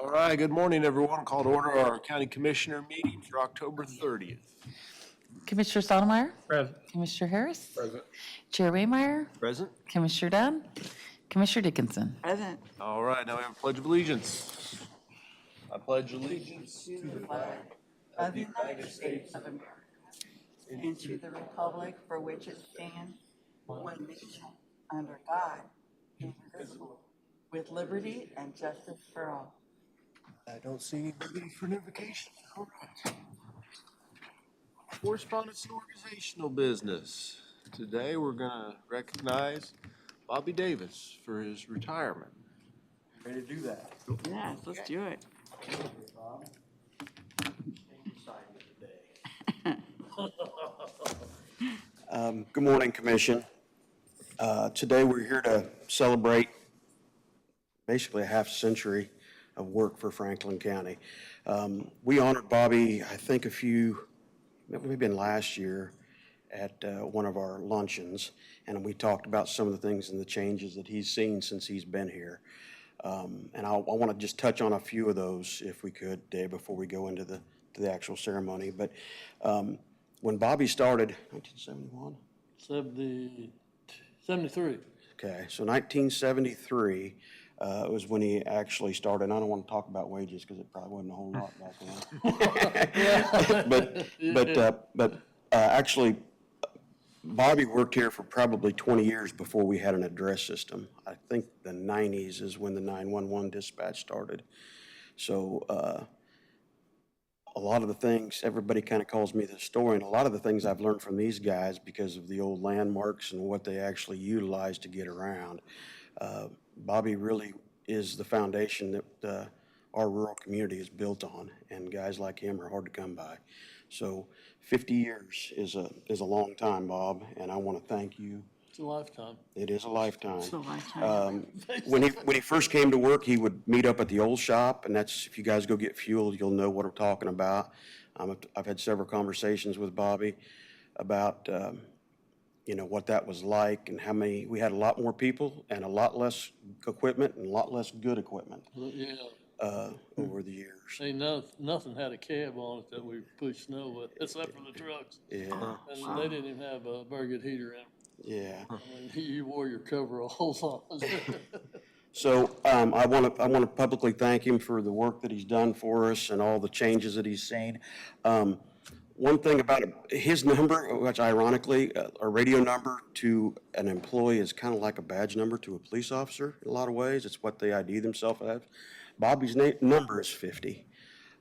All right, good morning, everyone. Call to order our county commissioner meeting for October 30th. Commissioner Stottlemyre? Present. Commissioner Harris? Present. Chair Waymeyer? Present. Commissioner Dunn? Commissioner Dickinson? Present. All right, now we have a pledge of allegiance. I pledge allegiance to the flag Of the United States of America and to the republic for which it stands, one nation, under God, indivisible, with liberty and justice for all. I don't see anybody for notification. All right. Correspondence and organizational business. Today we're going to recognize Bobby Davis for his retirement. Ready to do that? Yes, let's do it. Good morning, Commission. Today we're here to celebrate basically a half century of work for Franklin County. We honored Bobby, I think maybe last year at one of our luncheons, and we talked about some of the things and the changes that he's seen since he's been here. And I want to just touch on a few of those, if we could, Dave, before we go into the actual ceremony. But when Bobby started, 1971? 73. Okay, so 1973 was when he actually started. And I don't want to talk about wages because it probably wasn't a whole lot back then. But actually, Bobby worked here for probably 20 years before we had an address system. I think the 90s is when the 911 dispatch started. So a lot of the things, everybody kind of calls me the historian. A lot of the things I've learned from these guys because of the old landmarks and what they actually utilize to get around. Bobby really is the foundation that our rural community is built on, and guys like him are hard to come by. So 50 years is a long time, Bob, and I want to thank you. It's a lifetime. It is a lifetime. It's a lifetime. When he first came to work, he would meet up at the old shop, and that's, if you guys go get fuel, you'll know what I'm talking about. I've had several conversations with Bobby about what that was like and how many, we had a lot more people and a lot less equipment and a lot less good equipment Yeah. over the years. Ain't nothing had a cab on it that we pushed snow with, except for the trucks. Yeah, And they didn't even have a very good heater in them. yeah. I mean, you wore your coveralls on. So I want to publicly thank him for the work that he's done for us and all the changes that he's seen. One thing about his number, which ironically, a radio number to an employee is kind of like a badge number to a police officer in a lot of ways. It's what they ID themselves as. Bobby's number is 50,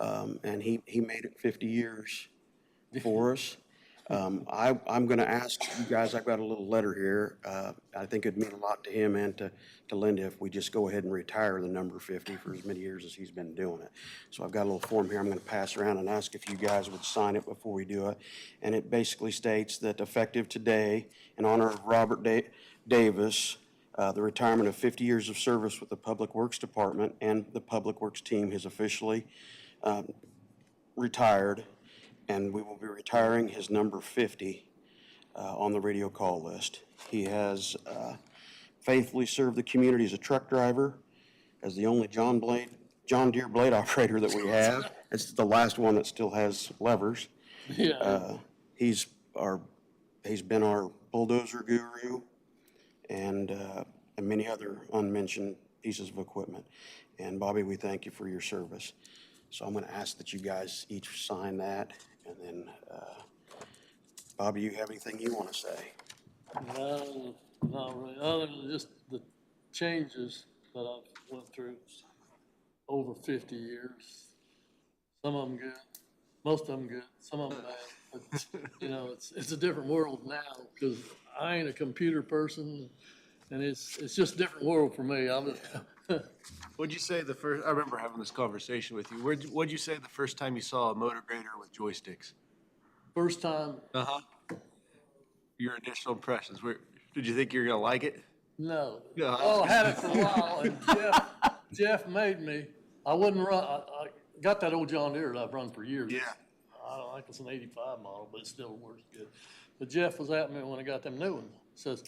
and he made it 50 years for us. I'm going to ask you guys, I've got a little letter here. I think it'd mean a lot to him and to Linda if we just go ahead and retire the number 50 for as many years as he's been doing it. So I've got a little form here I'm going to pass around and ask if you guys would sign it before we do it. And it basically states that effective today, in honor of Robert Davis, the retirement of 50 years of service with the Public Works Department and the Public Works team has officially retired, and we will be retiring his number 50 on the radio call list. He has faithfully served the community as a truck driver, as the only John Deere blade operator that we have. It's the last one that still has levers. Yeah. He's been our bulldozer guru and many other unmentioned pieces of equipment. And Bobby, we thank you for your service. So I'm going to ask that you guys each sign that, and then Bobby, you have anything you want to say? No, not really, other than just the changes that I've went through over 50 years. Some of them good, most of them good, some of them bad. But, it's a different world now because I ain't a computer person, and it's just a different world for me. What'd you say I remember having this conversation with you. What'd you say the first time you saw a motor grader with joysticks? First time, Your initial impressions. Did you think you were going to like it? no. No. Oh, I had it for a while, and Jeff made me. I wouldn't run. I got that old John Deere that I've run for years. Yeah. I don't think it's an 85 model, but it still works good. But Jeff was at me when I got them new ones. Says,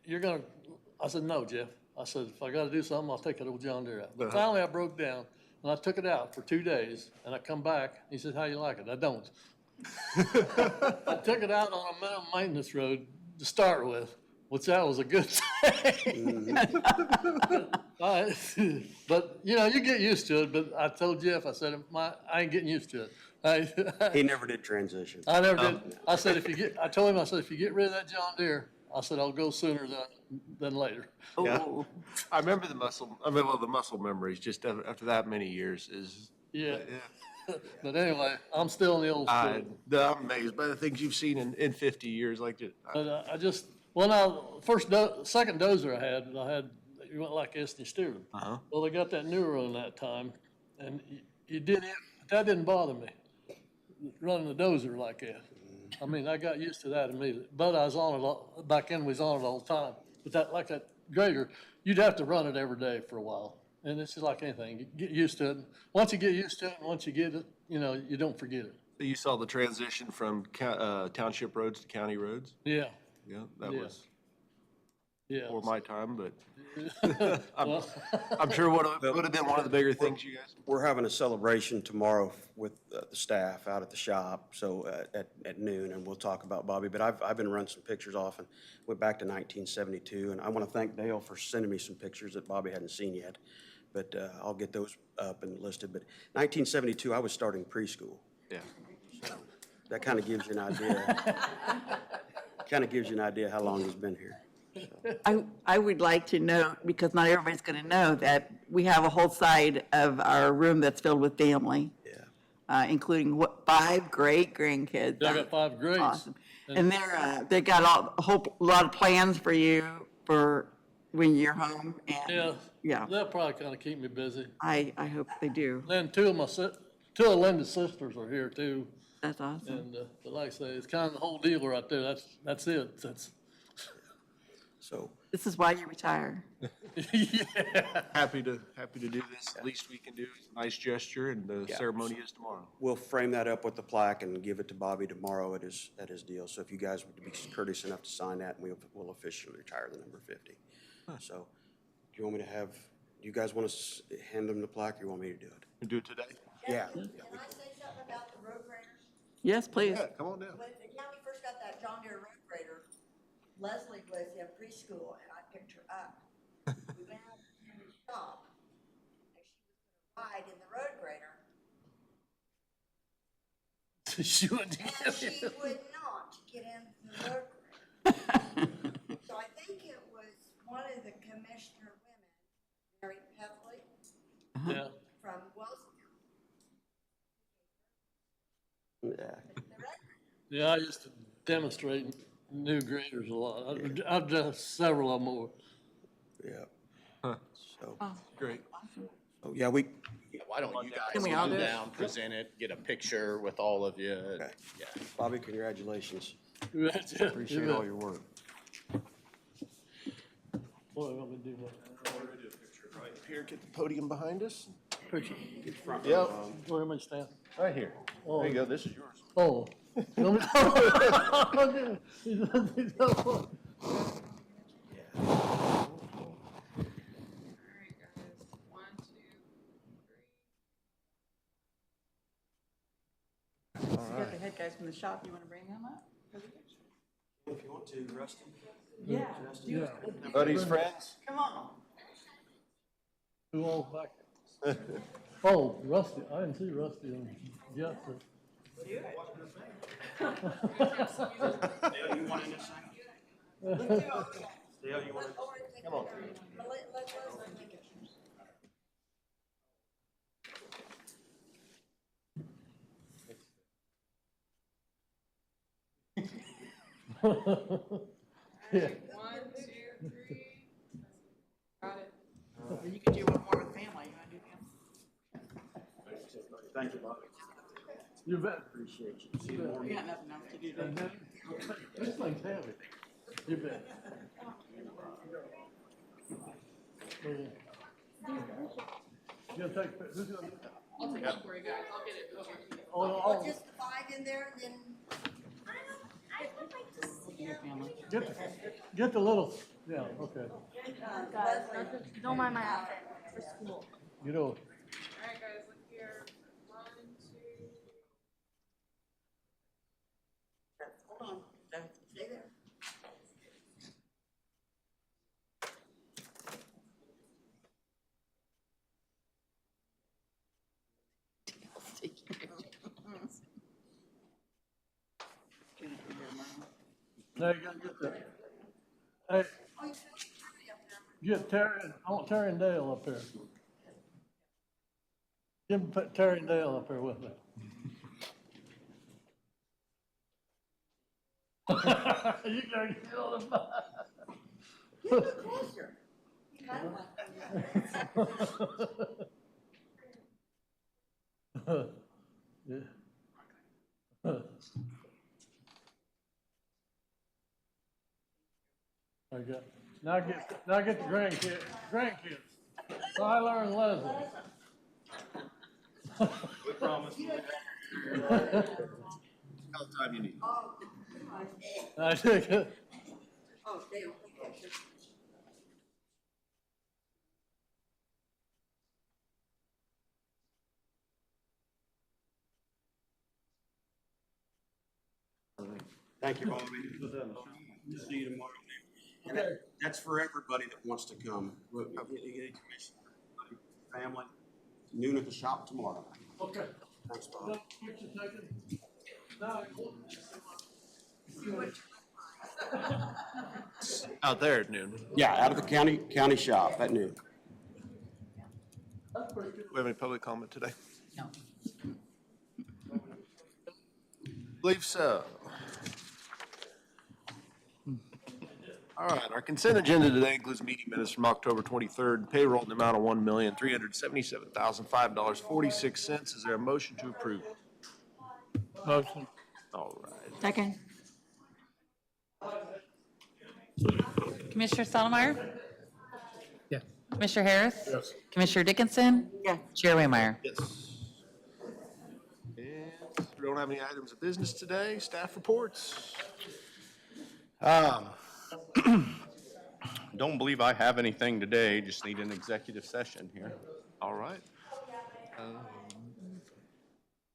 I said, no, Jeff. I said, if I got to do something, I'll take that old John Deere out. But finally I broke down. and I took it out for 2 days, and I come back, he said, how you like it? I don't. I took it out on a minimum maintenance road to start with, which that was a good thing. But, you know, you get used to it, but I told Jeff, I said, I ain't getting used to it. He never did transition. I never did. I said, I told him, I said, if you get rid of that John Deere, I said, I'll go sooner than later. Yeah. Oh, I remember the muscle memories just after that many years is. Yeah. But anyway, I'm still in the old school. I'm amazed by the things you've seen in 50 years like that. But I just, second dozer I had, you went like Estee Stewart. Uh-huh. Well, they got that newer one that time, and you did it, but that didn't bother me, running the dozer like that. I mean, I got used to that immediately, but I was on it, back then we was on it all the time. But that grader, you'd have to run it every day for a while. And it's just like anything, you get used to it. Once you get used to it, and once you get it, you know, you don't forget it. You saw the transition from township roads to county roads? Yeah, Yeah, that Yeah. was yeah. before my time, but Well, I'm sure would have been one of the bigger things you guys. We're having a celebration tomorrow with the staff out at the shop, so at noon, and we'll talk about Bobby. But I've been running some pictures off and went back to 1972, and I want to thank Dale for sending me some pictures that Bobby hadn't seen yet. But I'll get those up and listed. But 1972, I was starting preschool. Yeah. That kind of gives you an idea. Kind of gives you an idea how long he's been here. I would like to know, because not everybody's going to know, that we have a whole side of our room that's filled with family, Yeah. including 5 great grandkids. I got 5 grades. Awesome. And they got a whole lot of plans for you for when you're home. And Yeah. Yeah. That'll probably kind of keep me busy. I hope they do. Then 2 of Linda's sisters are here too. That's awesome. And, but like I say, it's kind of the whole deal right there. That's it. So This is why you retire. Yeah. Happy to do this. At least we can do a nice gesture, and the ceremony is tomorrow. we'll frame that up with the plaque and give it to Bobby tomorrow at his deal. So if you guys would be courteous enough to sign that, and we'll officially retire the number 50. So do you want me to have, do you guys want to hand them the plaque, or you want me to do it? We do it today? Yeah. Can I say something about the road graders? Yes, please. Yeah, come on down. When the county first got that John Deere road grader, Leslie was in preschool and I picked her up. We went out to the shop and she was gonna ride in the road grader She wouldn't. and she would not get in the road grader. So I think it was one of the commissioner women, Mary Pethley Yeah. from Wellstown. Yeah. The road grader. Yeah, I used to demonstrate new graders a lot. I've done several of them over. Yeah. So, Great. oh, yeah, we, Why don't you Can guys we all come do it? down, present it, get a picture with all of you? Okay. Yeah. Bobby, congratulations. Appreciate Appreciate all your work. Boy, let me do that. Here, get the podium behind us. Appreciate it. Yep, Where am I stand? right here. There you go, this is yours. Oh. Let me- You got the head guys from the shop. You want to bring them up? If you want to, Rusty. Yeah. Buddies, friends? Come on. Who all back? Oh, Rusty, I didn't see Rusty on Jeff. Dale, you want in this thing? Dale, you want in? Come on. Let Leslie make it. Yeah. 1, 2, 3. Got it. You can do one more with family. You want to do family? Thank you, Bobby. You bet. Appreciate you. See you in the morning. We got nothing else to do today. This thing's heavy. You bet. You gonna take, who's gonna do that? I'll take it for you guys. I'll get it over to you. Oh, no, Put oh, just the 5 in there and then. get the little, yeah, okay. Leslie. Don't mind my outfit for school. You know, All right, guys. Now you gotta get that. Hey, get Terry, I want Terry and Dale up here. Put Terry and Dale up here with me. You gotta get on the bus. Closer. Kind of like. Yeah. Now get the grandkids. Tyler and Leslie. We promise. How time you need. I think, Oh, Dale, okay. Thank you, Bobby. See you tomorrow. And that's for everybody that wants to come. Family, noon at the shop tomorrow. okay. Thanks, Bob. No picture taken. No. Out there at noon. Yeah, out of the county shop at noon. Do we have any public comment today? No. Believe so. All right, our consent agenda today includes meeting minutes from October 23rd, payroll in the amount of $1,377,005.46. Is there a motion to approve? Motion. All right. Second. Commissioner Stottlemyre? Yes. Commissioner Harris? Yes. Commissioner Dickinson? Yes. Chair Waymeyer? Yes. And we don't have any items of business today. Staff reports. Don't believe I have anything today, just need an executive session here. All right. I'm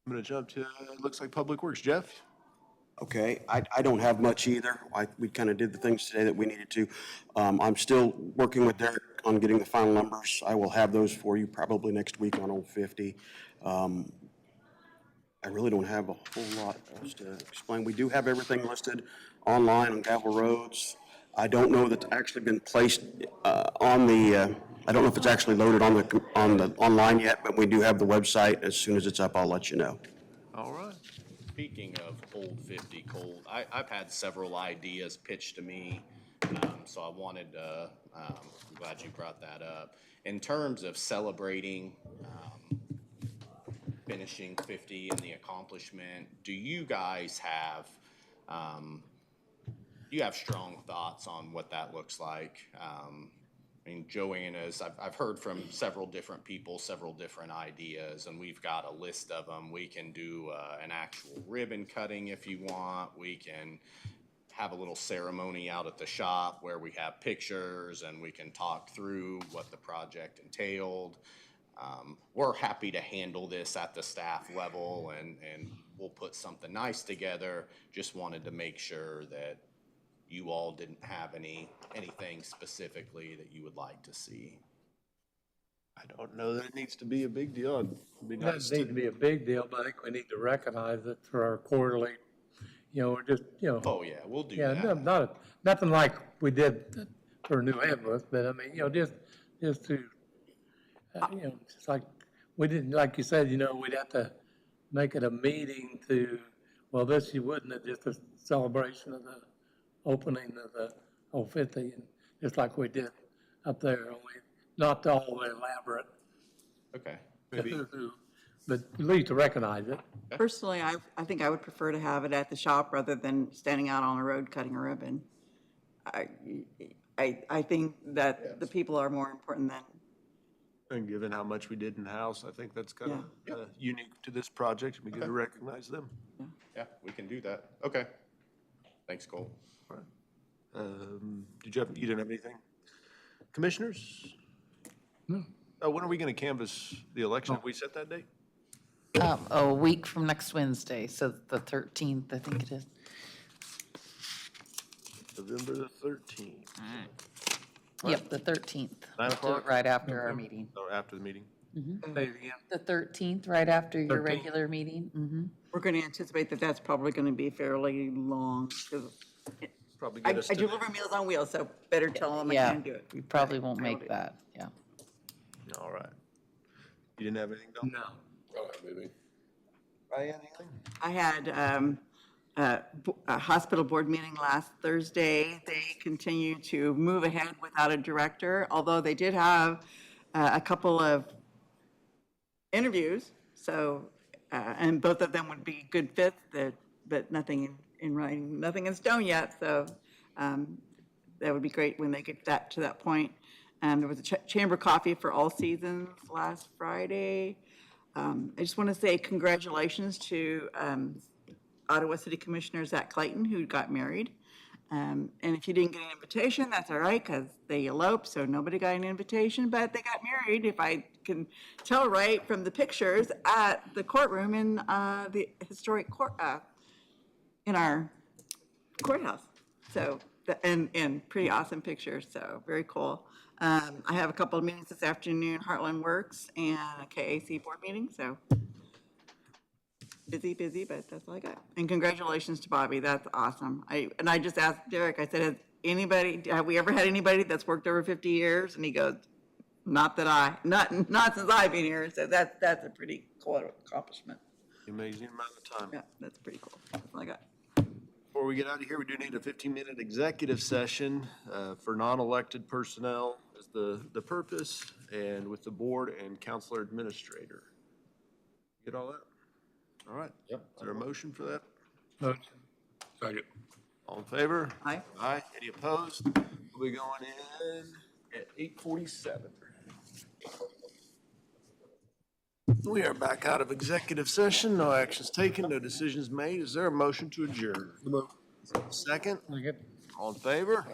going to jump to, looks like Public Works. Jeff? Okay, I don't have much either. We kind of did the things today that we needed to. I'm still working with Derek on getting the final numbers. I will have those for you probably next week on Old 50. I really don't have a whole lot else to explain. We do have everything listed online on Gavel Roads. I don't know that's actually been placed on the, I don't know if it's actually loaded on the online yet, but we do have the website. As soon as it's up, I'll let you know. All right. Speaking of Old 50 cold, I've had several ideas pitched to me, so I wanted to, I'm glad you brought that up. In terms of celebrating finishing 50 and the accomplishment, do you guys have, you have strong thoughts on what that looks like? I mean, Joanna's, I've heard from several different people, several different ideas, and we've got a list of them. We can do an actual ribbon cutting if you want. We can have a little ceremony out at the shop where we have pictures and we can talk through what the project entailed. We're happy to handle this at the staff level and we'll put something nice together. Just wanted to make sure that you all didn't have anything specifically that you would like to see. I don't know that it needs to be a big deal. It'd be It nice doesn't need to. to be a big deal, but I think we need to recognize it for our quarterly, just, Oh, yeah, we'll do yeah, that. nothing like we did for New Ambulance, but I mean, just to, just like, we didn't, like you said, we'd have to make it a meeting to, well, this you wouldn't, it's just a celebration of the opening of the Old 50, and just like we did up there, only not all the way elaborate. Okay. But at least to recognize it. Personally, I think I would prefer to have it at the shop rather than standing out on a road cutting a ribbon. I think that the people are more important than, And given how much we did in-house, I think that's kind of unique to this project. It'd be good to recognize them. Yeah, we can do that. Okay. Thanks, Cole. You didn't have anything? Commissioners? No. When are we going to canvass the election? Have we set that date? A week from next Wednesday, so the 13th, I think it is. November the 13th, Yep, the 13th. 9 Do o'clock? it right after our meeting. or after the meeting? Say it again. The 13th, right after your 13th. regular meeting. we're going to anticipate that that's probably going to be fairly long. 'Cause Probably I get us to. deliver Meals on Wheels, so better tell them I Yeah, can do it. we probably won't I will make do it. that, yeah. All right. You didn't have anything, Bill? No. Ryan, anything? I had a hospital board meeting last Thursday. They continue to move ahead without a director, although they did have a couple of interviews. So, and both of them would be good fits, but nothing in writing, nothing in stone yet. So that would be great when they get that to that point. And there was a chamber coffee for all seasons last Friday. I just want to say congratulations to Ottawa City Commissioner Zach Clayton, who got married. And if you didn't get an invitation, that's all right, because they eloped, so nobody got an invitation, but they got married, if I can tell right from the pictures, at the courtroom in the historic court, in our courthouse. So, and pretty awesome pictures, so very cool. I have a couple of meetings this afternoon, Heartland Works and a KAC board meeting, so busy, but that's all I got. And congratulations to Bobby, that's awesome. I just asked Derek, I said, have we ever had anybody that's worked over 50 years? And he goes, not since I've been here, so that's a pretty cool accomplishment. Amazing amount of time. Yeah, that's pretty cool, that's all I got. Before we get out of here, we do need a 15-minute executive session for non-elected personnel is the purpose, and with the board and counselor administrator. Get all that? All right. Yep. Is there a motion for that? Motion. Second. All in favor? Aye. Aye. Any opposed? We'll be going in at 8:47. We are back out of executive session. No actions taken, no decisions made. Is there a motion to adjourn? Second? Second. All in favor?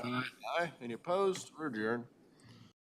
Aye. Any opposed? We're adjourned.